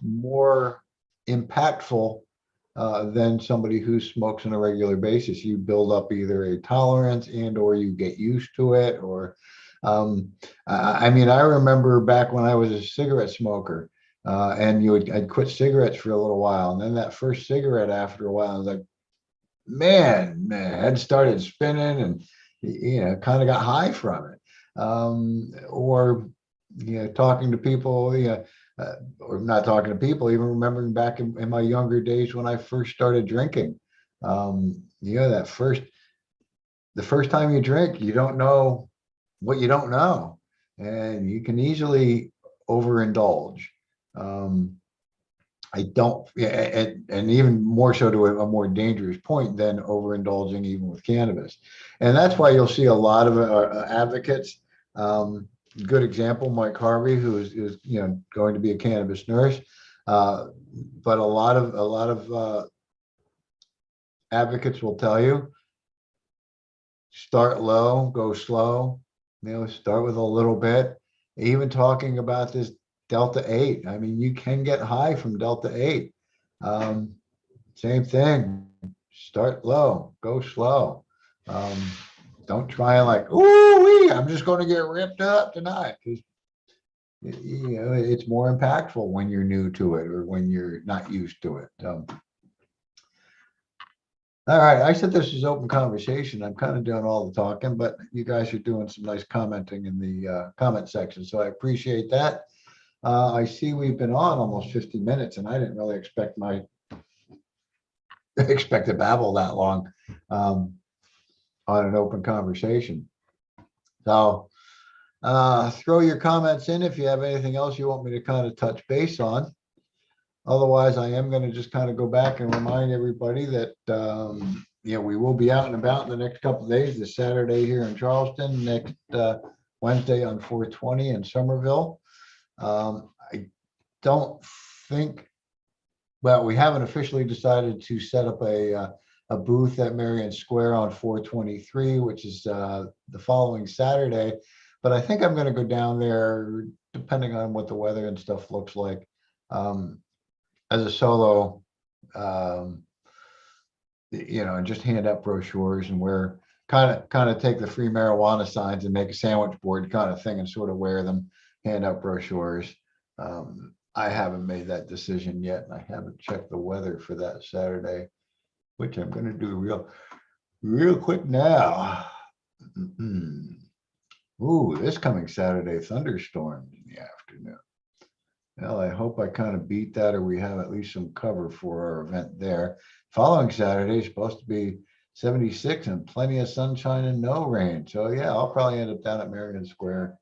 more impactful than somebody who smokes on a regular basis. You build up either a tolerance or you get used to it, or I remember back when I was a cigarette smoker, and I'd quit cigarettes for a little while, and then that first cigarette, after a while, I was like, man, head started spinning, and kind of got high from it. Or talking to people, or not talking to people, even remembering back in my younger days when I first started drinking. The first time you drink, you don't know what you don't know, and you can easily overindulge. I don't, and even more so to a more dangerous point than overindulging even with cannabis. And that's why you'll see a lot of advocates. Good example, Mike Harvey, who is going to be a cannabis nurse. But a lot of advocates will tell you, start low, go slow. Start with a little bit. Even talking about this Delta 8. I mean, you can get high from Delta 8. Same thing. Start low, go slow. Don't try and like, ooh, I'm just going to get ripped up tonight, because it's more impactful when you're new to it or when you're not used to it. All right, I said this is open conversation. I'm kind of doing all the talking, but you guys are doing some nice commenting in the comment section, so I appreciate that. I see we've been on almost 50 minutes, and I didn't really expect to babble that long on an open conversation. So throw your comments in if you have anything else you want me to kind of touch base on. Otherwise, I am going to just kind of go back and remind everybody that we will be out and about in the next couple of days. This Saturday here in Charleston, next Wednesday on 420 in Somerville. I don't think, well, we haven't officially decided to set up a booth at Marion Square on 423, which is the following Saturday. But I think I'm going to go down there, depending on what the weather and stuff looks like, as a solo, and just hand out brochures and wear kind of take the free marijuana signs and make a sandwich board kind of thing and sort of wear them, hand out brochures. I haven't made that decision yet, and I haven't checked the weather for that Saturday, which I'm going to do real quick now. Ooh, this coming Saturday, thunderstorms in the afternoon. Well, I hope I kind of beat that, or we have at least some cover for our event there. Following Saturday is supposed to be 76 and plenty of sunshine and no rain. So yeah, I'll probably end up down at Marion Square.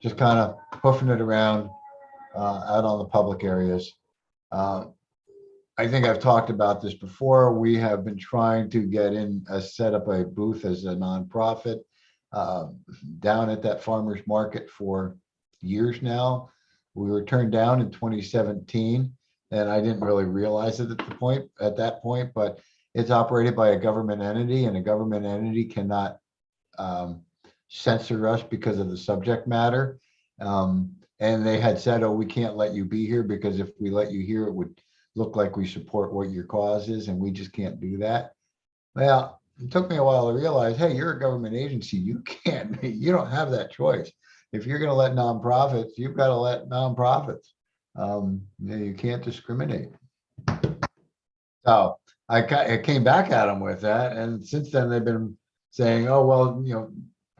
Just kind of puffing it around out on the public areas. I think I've talked about this before. We have been trying to get in, set up a booth as a nonprofit down at that farmer's market for years now. We were turned down in 2017, and I didn't really realize it at that point, but it's operated by a government entity, and a government entity cannot censor us because of the subject matter. And they had said, oh, we can't let you be here because if we let you here, it would look like we support what your cause is, and we just can't do that. Well, it took me a while to realize, hey, you're a government agency. You don't have that choice. If you're going to let nonprofits, you've got to let nonprofits. You can't discriminate. So I came back at them with that. And since then, they've been saying, oh, well,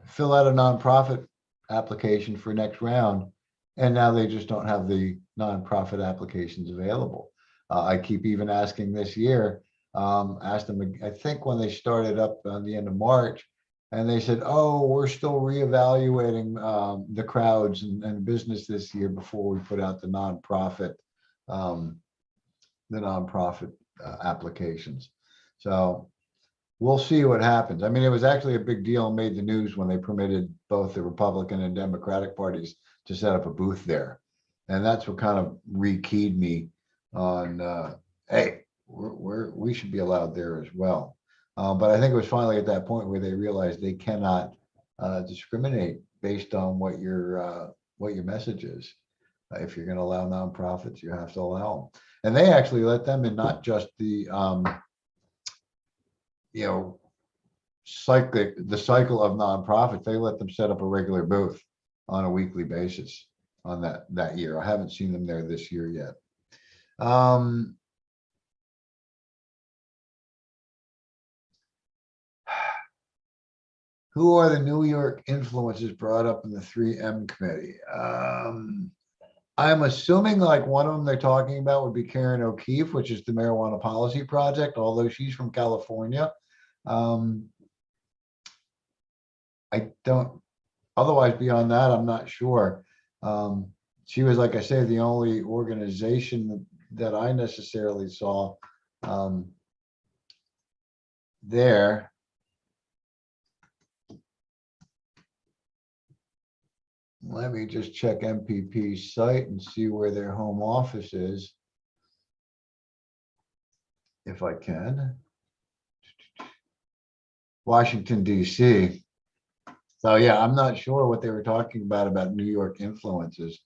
fill out a nonprofit application for next round. And now they just don't have the nonprofit applications available. I keep even asking this year, asked them, I think when they started up on the end of March, and they said, oh, we're still reevaluating the crowds and business this year before we put out the nonprofit applications. So we'll see what happens. I mean, it was actually a big deal and made the news when they permitted both the Republican and Democratic parties to set up a booth there. And that's what kind of re-keyed me on, hey, we should be allowed there as well. But I think it was finally at that point where they realized they cannot discriminate based on what your message is. If you're going to allow nonprofits, you have to allow them. And they actually let them in, not just the cycle of nonprofits. They let them set up a regular booth on a weekly basis on that year. I haven't seen them there this year yet. Who are the New York influences brought up in the 3M committee? I'm assuming like one of them they're talking about would be Karen O'Keefe, which is the Marijuana Policy Project, although she's from California. I don't, otherwise beyond that, I'm not sure. She was, like I say, the only organization that I necessarily saw there. Let me just check MPP's site and see where their home office is, if I can. Washington, D.C. So yeah, I'm not sure what they were talking about New York influences.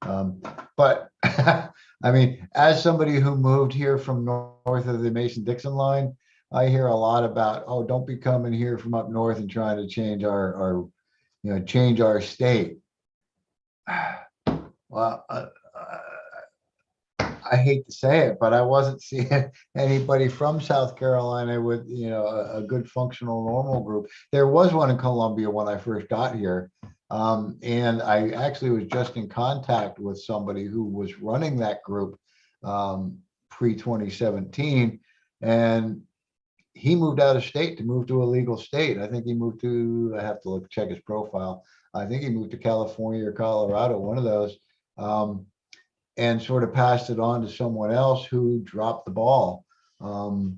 But I mean, as somebody who moved here from north of the Mason-Dixon line, I hear a lot about, oh, don't be coming here from up north and trying to change our change our state. Well, I hate to say it, but I wasn't seeing anybody from South Carolina with, a good functional NORML group. There was one in Columbia when I first got here. And I actually was just in contact with somebody who was running that group pre-2017. And he moved out of state to move to a legal state. I think he moved to, I have to check his profile. I think he moved to California or Colorado, one of those, and sort of passed it on to someone else who dropped the ball. And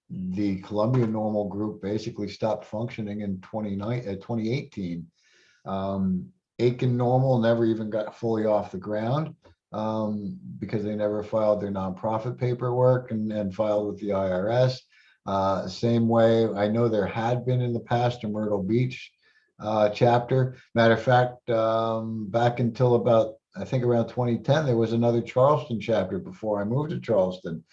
the Columbia NORML group basically stopped functioning in 2018. Aiken NORML never even got fully off the ground because they never filed their nonprofit paperwork and filed with the IRS. Same way, I know there had been in the past a Myrtle Beach chapter. Matter of fact, back until about, I think around 2010, there was another Charleston chapter before I moved to Charleston.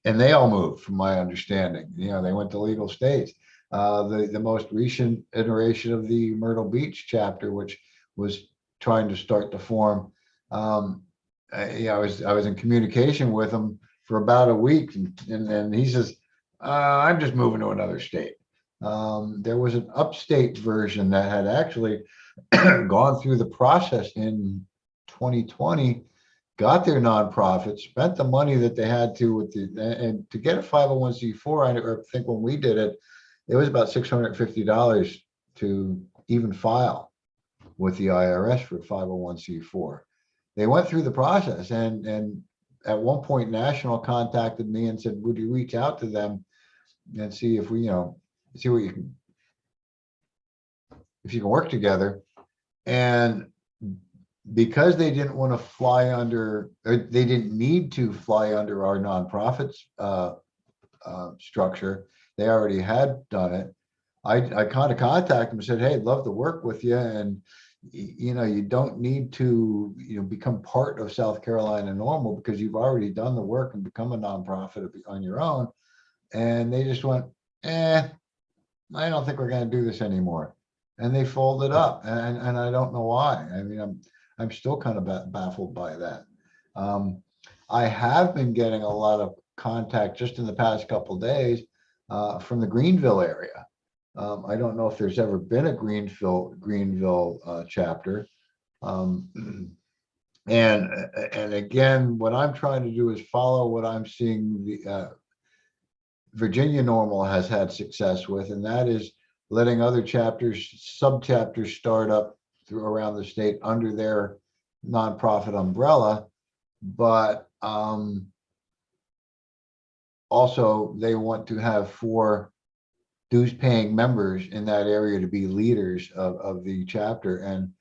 and they all moved, from my understanding. They went to legal states. The most recent iteration of the Myrtle Beach chapter, which was trying to start to form, I was in communication with him for about a week, and he says, I'm just moving to another state. There was an upstate version that had actually gone through the process in 2020, got their nonprofit, spent the money that they had to with and to get a 501c4. I think when we did it, it was about $650 to even file with the IRS for 501c4. They went through the process, and at one point, National contacted me and said, "Would you reach out to them and see if we, see what you can, if you can work together?" And because they didn't want to fly under, or they didn't need to fly under our nonprofits structure, they already had done it. I kind of contacted them and said, "Hey, I'd love to work with you, and you don't need to become part of South Carolina NORML because you've already done the work and become a nonprofit on your own." And they just went, I don't think we're going to do this anymore, and they folded up, and I don't know why. I mean, I'm still kind of baffled by that. I have been getting a lot of contact just in the past couple of days from the Greenville area. I don't know if there's ever been a Greenville chapter. And again, what I'm trying to do is follow what I'm seeing the Virginia NORML has had success with, and that is letting other chapters, sub-chapters start up through around the state under their nonprofit umbrella. But also they want to have 4 dues paying members in that area to be leaders of the chapter. And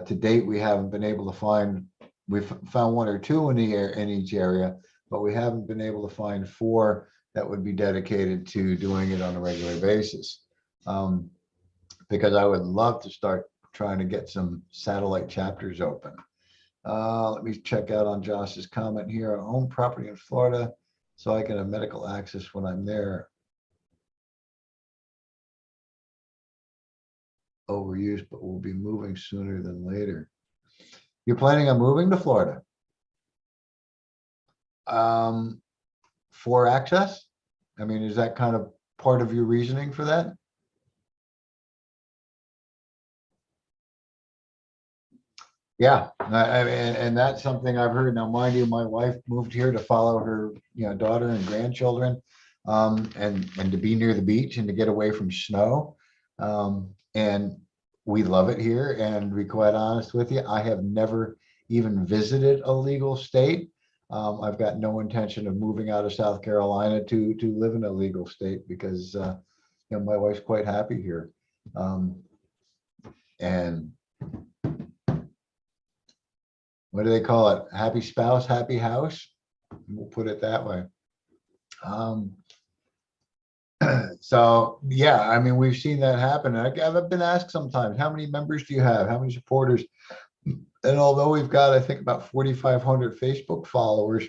to date, we haven't been able to find, we've found 1 or 2 in each area, but we haven't been able to find 4 that would be dedicated to doing it on a regular basis. Because I would love to start trying to get some satellite chapters open. Let me check out on Josh's comment here. I own property in Florida, so I can have medical access when I'm there. Overused, but we'll be moving sooner than later. You're planning on moving to Florida? For access? I mean, is that kind of part of your reasoning for that? Yeah, I mean, and that's something I've heard. Now, mind you, my wife moved here to follow her, daughter and grandchildren, and to be near the beach and to get away from snow. And we love it here. And to be quite honest with you, I have never even visited a legal state. I've got no intention of moving out of South Carolina to live in a legal state because my wife's quite happy here. And what do they call it? Happy spouse, happy house. We'll put it that way. So yeah, I mean, we've seen that happen. I've been asked sometimes, how many members do you have? How many supporters? And although we've got, I think, about 4,500 Facebook followers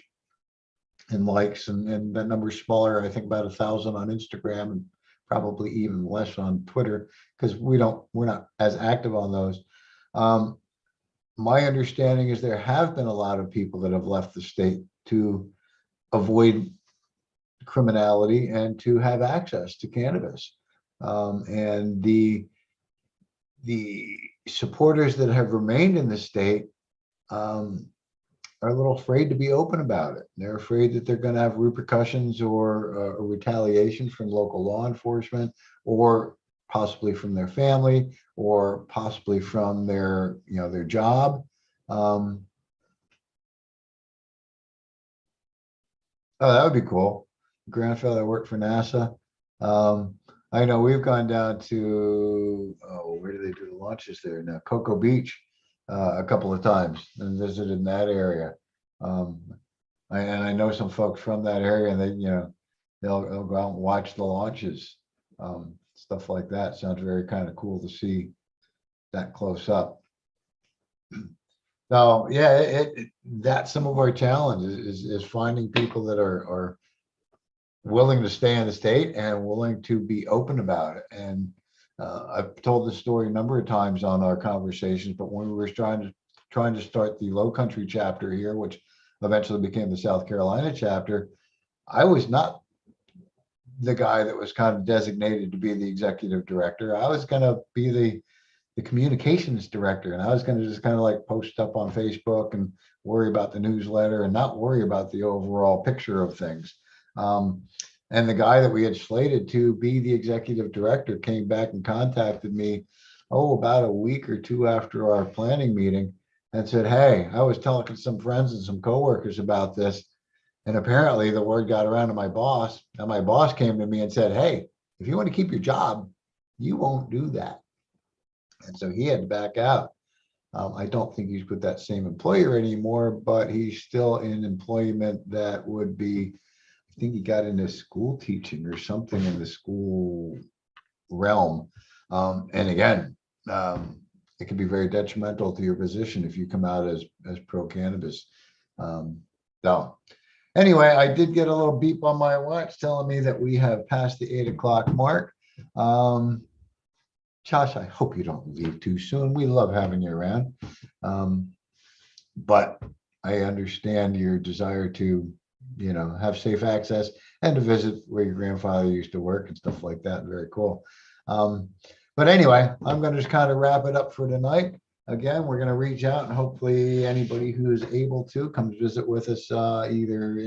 and likes, and that number's smaller, I think about 1,000 on Instagram and probably even less on Twitter, because we're not as active on those. My understanding is there have been a lot of people that have left the state to avoid criminality and to have access to cannabis. And the supporters that have remained in the state are a little afraid to be open about it. They're afraid that they're going to have repercussions or retaliation from local law enforcement, or possibly from their family, or possibly from their job. Oh, that would be cool. Grandfather worked for NASA. I know we've gone down to, where do they do the launches there now? Cocoa Beach a couple of times and visited in that area. And I know some folks from that area, and they'll go out and watch the launches. Stuff like that sounds very kind of cool to see that close up. So yeah, that's some of our challenges is finding people that are willing to stay in the state and willing to be open about it. And I've told this story a number of times on our conversations, but when we were trying to start the Low Country chapter here, which eventually became the South Carolina chapter, I was not the guy that was kind of designated to be the executive director. I was going to be the communications director, and I was going to just kind of like post up on Facebook and worry about the newsletter and not worry about the overall picture of things. And the guy that we had slated to be the executive director came back and contacted me, about a week or two after our planning meeting, and said, "Hey, I was telling some friends and some coworkers about this, and apparently the word got around to my boss, and my boss came to me and said, 'Hey, if you want to keep your job, you won't do that.'" And so he had to back out. I don't think he's with that same employer anymore, but he's still in employment that would be, I think he got into school teaching or something in the school realm. And again, it can be very detrimental to your position if you come out as pro cannabis. So anyway, I did get a little beep on my watch telling me that we have passed the 8 o'clock mark. Josh, I hope you don't leave too soon. We love having you around. But I understand your desire to, have safe access and to visit where your grandfather used to work and stuff like that. Very cool. But anyway, I'm going to just kind of wrap it up for tonight. Again, we're going to reach out and hopefully anybody who is able to come visit with us either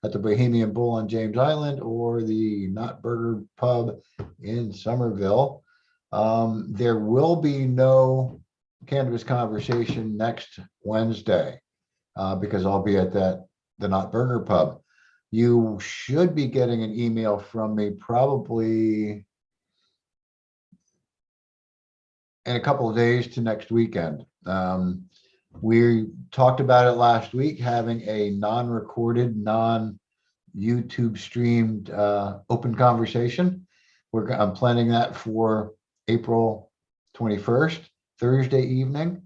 at the Bohemian Bull on James Island or the Not Burger Pub in Somerville. There will be no cannabis conversation next Wednesday because I'll be at the Not Burger Pub. You should be getting an email from me probably in a couple of days to next weekend. We talked about it last week, having a non-recorded, non-YouTube streamed open conversation. I'm planning that for April 21st, Thursday evening.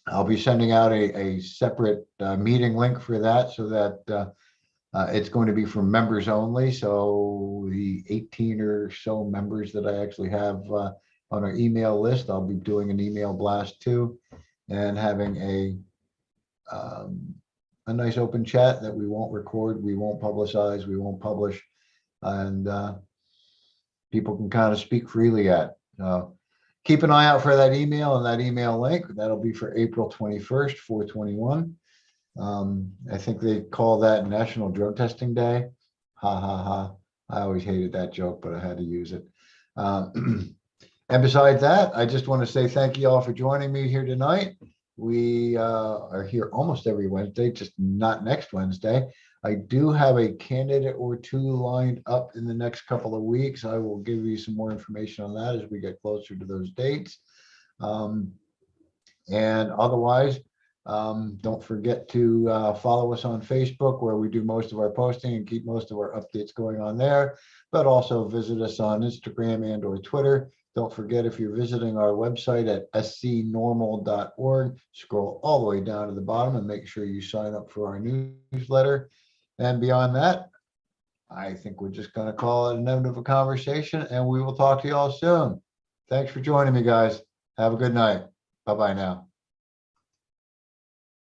I'll be sending out a separate meeting link for that so that it's going to be for members only. So the 18 or so members that I actually have on our email list, I'll be doing an email blast to and having a nice open chat that we won't record, we won't publicize, we won't publish, and people can kind of speak freely at. Keep an eye out for that email and that email link. That'll be for April 21st, 4/21. I think they call that National Drug Testing Day. Ha ha ha. I always hated that joke, but I had to use it. And besides that, I just want to say thank you all for joining me here tonight. We are here almost every Wednesday, just not next Wednesday. I do have a candidate or two lined up in the next couple of weeks. I will give you some more information on that as we get closer to those dates. And otherwise, don't forget to follow us on Facebook, where we do most of our posting and keep most of our updates going on there, but also visit us on Instagram and or Twitter. Don't forget, if you're visiting our website at scnormal.org, scroll all the way down to the bottom and make sure you sign up for our newsletter. And beyond that, I think we're just going to call it an end of a conversation, and we will talk to you all soon. Thanks for joining me, guys. Have a good night. Bye-bye now.